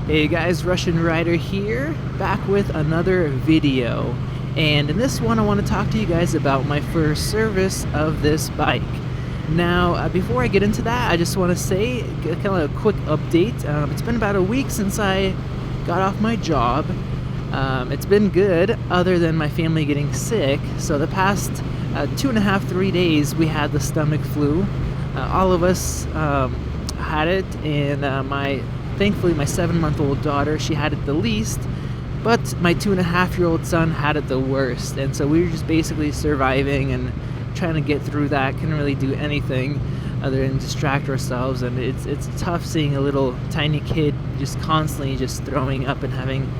Hey guys, Russian Rider here, back with another video. And in this one I want to talk to you guys about my first service of this bike. Now, before I get into that, I just want to say kind of a quick update. It's been about a week since I got off my job. It's been good, other than my family getting sick. So the past 2.5, 3 days we had the stomach flu. All of us had it, and thankfully my 7-month-old daughter, she had it the least, but my 2.5-year-old son had it the worst. And so we were just basically surviving and trying to get through that. Couldn't really do anything other than distract ourselves, and it's tough seeing a little tiny kid just constantly just throwing up and having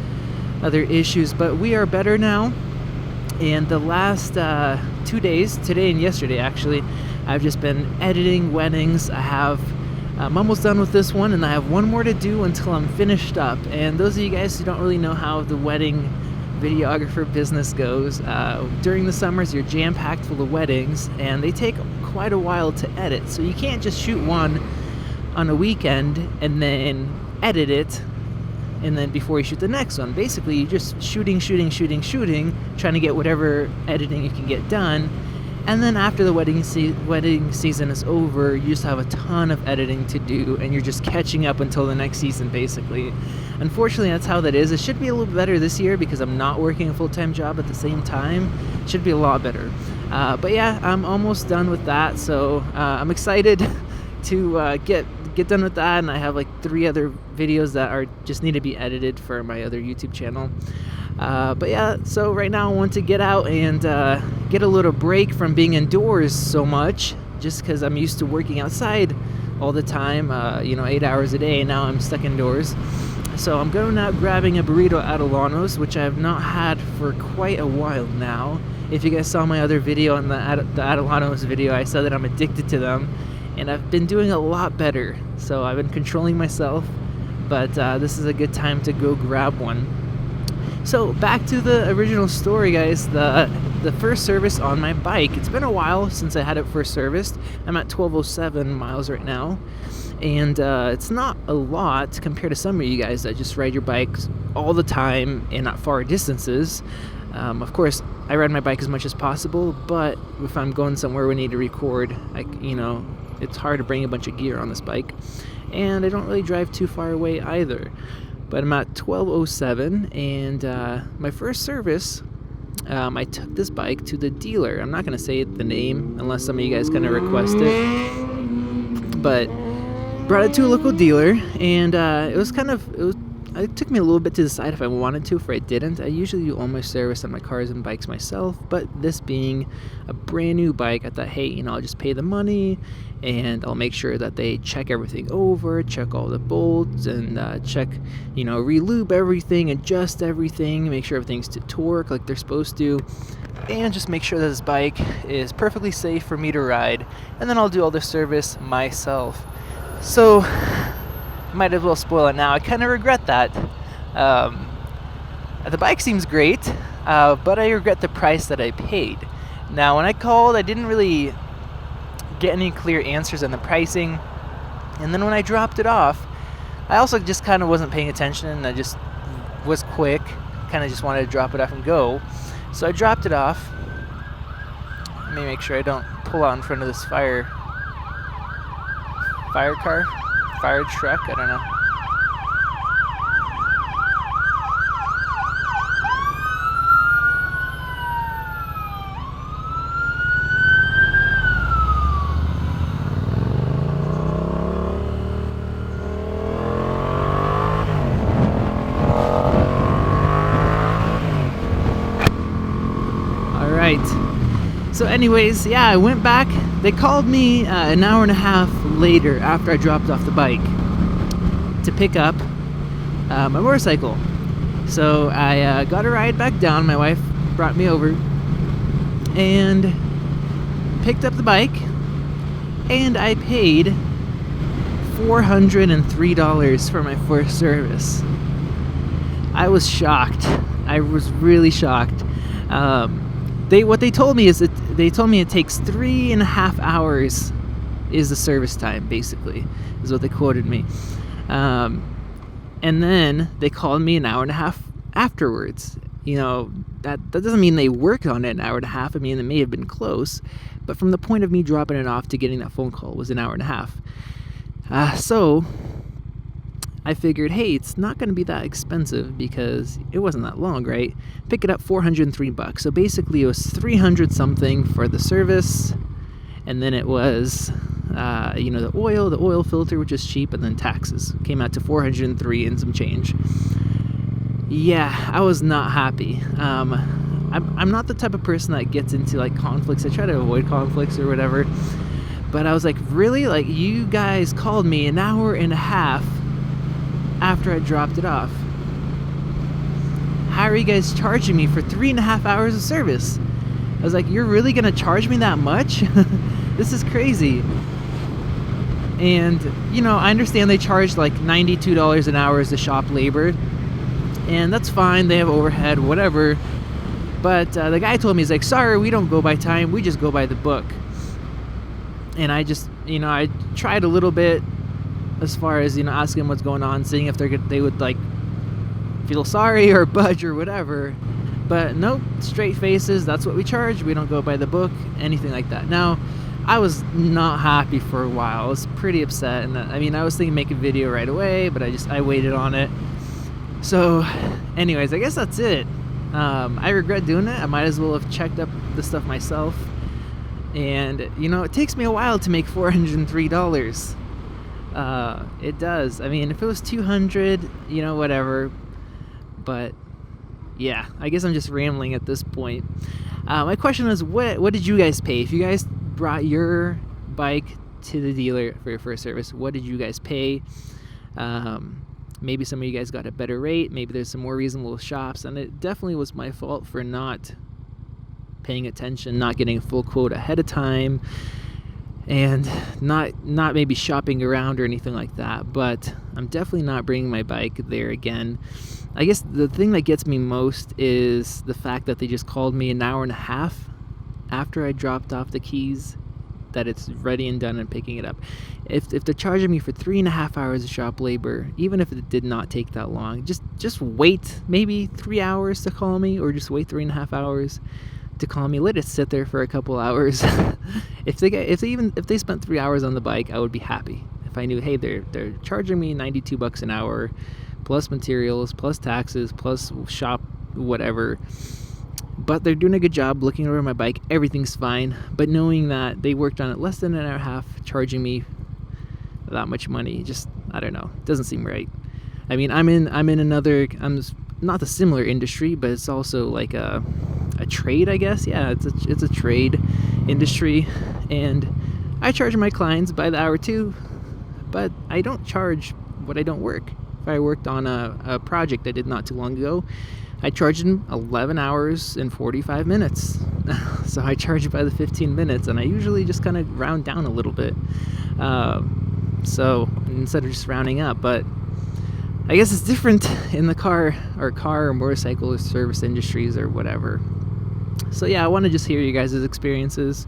other issues. But we are better now, and the last 2 days, today and yesterday actually, I've just been editing weddings. I'm almost done with this one, and I have one more to do until I'm finished up. And those of you guys who don't really know how the wedding videographer business goes, during the summers you're jam-packed full of weddings, and they take quite a while to edit. So you can't just shoot one on a weekend and then edit it, and then before you shoot the next one. Basically, you're just shooting, trying to get whatever editing you can get done. And then after the wedding season is over, you just have a ton of editing to do, and you're just catching up until the next season, basically. Unfortunately, that's how that is. It should be a little bit better this year because I'm not working a full-time job at the same time. It should be a lot better. But yeah, I'm almost done with that, so I'm excited to get done with that, and I have like 3 other videos that just need to be edited for my other YouTube channel. But yeah, so right now I want to get out and get a little break from being indoors so much, just because I'm used to working outside all the time, 8 hours a day, and now I'm stuck indoors. So I'm going out grabbing a burrito at Alano's, which I have not had for quite a while now. If you guys saw my other video on the Alano's video, I said that I'm addicted to them, and I've been doing a lot better. So I've been controlling myself, but this is a good time to go grab one. So back to the original story, guys. The first service on my bike. It's been a while since I had it first serviced. I'm at 1207 miles right now, and it's not a lot compared to some of you guys that just ride your bikes all the time and at far distances. Of course, I ride my bike as much as possible, but if I'm going somewhere we need to record, it's hard to bring a bunch of gear on this bike, and I don't really drive too far away either. But I'm at 1207, and my first service, I took this bike to the dealer. I'm not going to say the name unless some of you guys kind of request it, but brought it to a local dealer, and it took me a little bit to decide if I wanted to, if I didn't. I usually do all my service on my cars and bikes myself, but this being a brand new bike, I thought, hey, I'll just pay the money, and I'll make sure that they check everything over, check all the bolts, and check, re-lube everything, adjust everything, make sure everything's to torque like they're supposed to, and just make sure that this bike is perfectly safe for me to ride, and then I'll do all the service myself. So might as well spoil it now. I kind of regret that. The bike seems great, but I regret the price that I paid. Now, when I called, I didn't really get any clear answers on the pricing, and then when I dropped it off, I also just kind of wasn't paying attention, and I just was quick, kind of just wanted to drop it off and go. So I dropped it off. Let me make sure I don't pull out in front of this fire truck, I don't know. All right. So anyways, yeah, I went back. They called me an hour and a half later after I dropped off the bike to pick up my motorcycle. So I got a ride back down. My wife brought me over and picked up the bike, and I paid $403 for my first service. I was shocked. I was really shocked. What they told me is that it takes 3.5 hours is the service time, basically, is what they quoted me. And then they called me an hour and a half afterwards. That doesn't mean they worked on it an hour and a half. I mean, it may have been close, but from the point of me dropping it off to getting that phone call was an hour and a half. So I figured, hey, it's not going to be that expensive because it wasn't that long, right? Pick it up, $403. So basically it was 300 something for the service, and then it was the oil filter, which is cheap, and then taxes came out to 403 and some change. Yeah, I was not happy. I'm not the type of person that gets into like conflicts. I try to avoid conflicts or whatever, but I was like, really? Like, you guys called me an hour and a half after I dropped it off. How are you guys charging me for 3.5 hours of service? I was like, you're really gonna charge me that much? This is crazy. And I understand they charge like $92 an hour as the shop labor, and that's fine, they have overhead, whatever. But the guy told me, he's like, sorry, we don't go by time, we just go by the book. And I just, I tried a little bit as far as, asking what's going on, seeing if they would like feel sorry or budge or whatever. But nope, straight faces, that's what we charge, we don't go by the book, anything like that. Now, I was not happy for a while. I was pretty upset, and I was thinking make a video right away, but I waited on it. So anyways, I guess that's it. I regret doing it. I might as well have checked up the stuff myself. And it takes me a while to make $403. It does. I mean, if it was 200, whatever. But yeah, I guess I'm just rambling at this point. My question is, what did you guys pay? If you guys brought your bike to the dealer for your first service, what did you guys pay? Maybe some of you guys got a better rate. Maybe there's some more reasonable shops, and it definitely was my fault for not paying attention, not getting a full quote ahead of time, and not maybe shopping around or anything like that. But I'm definitely not bringing my bike there again. I guess the thing that gets me most is the fact that they just called me an hour and a half after I dropped off the keys, that it's ready and done and picking it up. If they're charging me for 3.5 hours of shop labor, even if it did not take that long, just wait maybe 3 hours to call me, or just wait 3.5 hours to call me. Let it sit there for a couple hours. If they spent 3 hours on the bike, I would be happy. If I knew, hey, they're charging me $92 an hour, plus materials, plus taxes, plus shop whatever, but they're doing a good job looking over my bike, everything's fine. But knowing that they worked on it less than an hour and a half, charging me that much money, just, I don't know, doesn't seem right. I mean, I'm not the similar industry, but it's also like a trade, I guess. Yeah, it's a trade industry, and I charge my clients by the hour too, but I don't charge what I don't work. If I worked on a project I did not too long ago, I charged them 11 hours and 45 minutes. So I charge it by the 15 minutes, and I usually just kind of round down a little bit. So instead of just rounding up, but I guess it's different in the car or motorcycle or service industries or whatever. So yeah, I want to just hear you guys' experiences.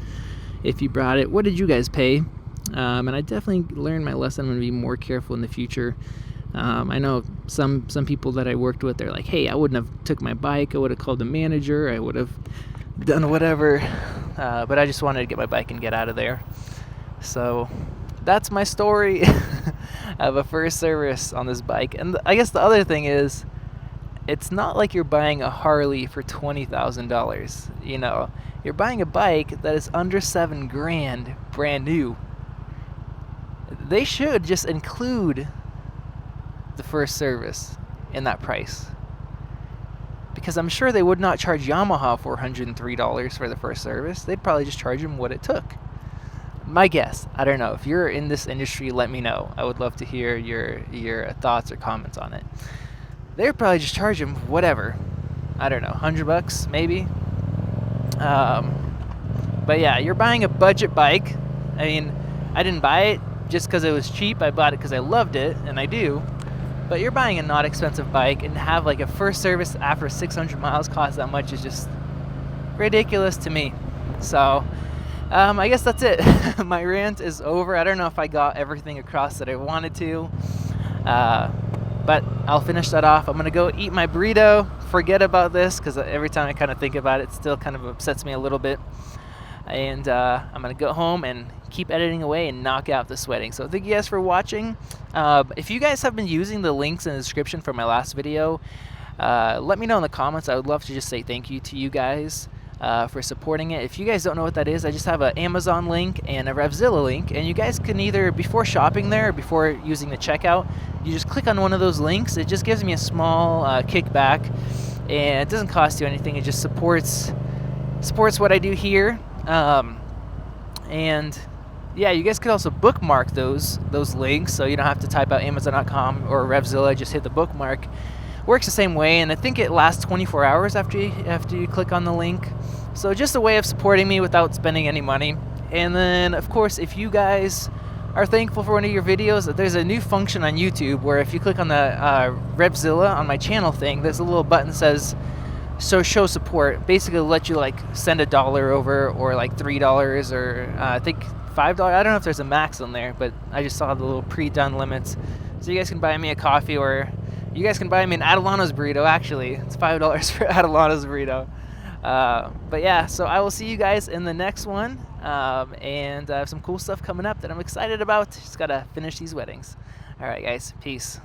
If you brought it, what did you guys pay? And I definitely learned my lesson. I'm going to be more careful in the future. I know some people that I worked with, they're like, hey, I wouldn't have took my bike, I would have called the manager, I would have done whatever, but I just wanted to get my bike and get out of there. So that's my story of a first service on this bike. And I guess the other thing is, it's not like you're buying a Harley for $20,000. You're buying a bike that is under $7,000 brand new. They should just include the first service in that price, because I'm sure they would not charge Yamaha $403 for the first service. They'd probably just charge them what it took. My guess. I don't know. If you're in this industry, let me know. I would love to hear your thoughts or comments on it. They'd probably just charge them whatever. I don't know, $100 maybe. But yeah, you're buying a budget bike. I mean, I didn't buy it just because it was cheap. I bought it because I loved it, and I do. But you're buying a not expensive bike, and have like a first service after 600 miles cost that much is just ridiculous to me. So I guess that's it. My rant is over. I don't know if I got everything across that I wanted to. But I'll finish that off. I'm gonna go eat my burrito, forget about this, because every time I kind of think about it, it still kind of upsets me a little bit. And I'm gonna go home and keep editing away and knock out this wedding. So thank you guys for watching. If you guys have been using the links in the description for my last video, let me know in the comments. I would love to just say thank you to you guys for supporting it. If you guys don't know what that is, I just have an Amazon link and a Revzilla link, and you guys can either, before shopping there or before using the checkout, you just click on one of those links. It just gives me a small kickback, and it doesn't cost you anything. It just supports what I do here. And yeah, you guys could also bookmark those links, so you don't have to type out Amazon.com or Revzilla. Just hit the bookmark. Works the same way, and I think it lasts 24 hours after you click on the link. So just a way of supporting me without spending any money. And then, of course, if you guys are thankful for one of your videos, there's a new function on YouTube where if you click on the Revzilla on my channel thing, there's a little button that says show support. Basically let you like send $1 over, or like $3, or I think $5. I don't know if there's a max on there, but I just saw the little pre-done limits. So you guys can buy me a coffee, or you guys can buy me an Adelano's burrito. Actually, it's $5 for Adelano's burrito. But yeah, so I will see you guys in the next one, and I have some cool stuff coming up that I'm excited about. Just gotta finish these weddings. All right, guys, peace.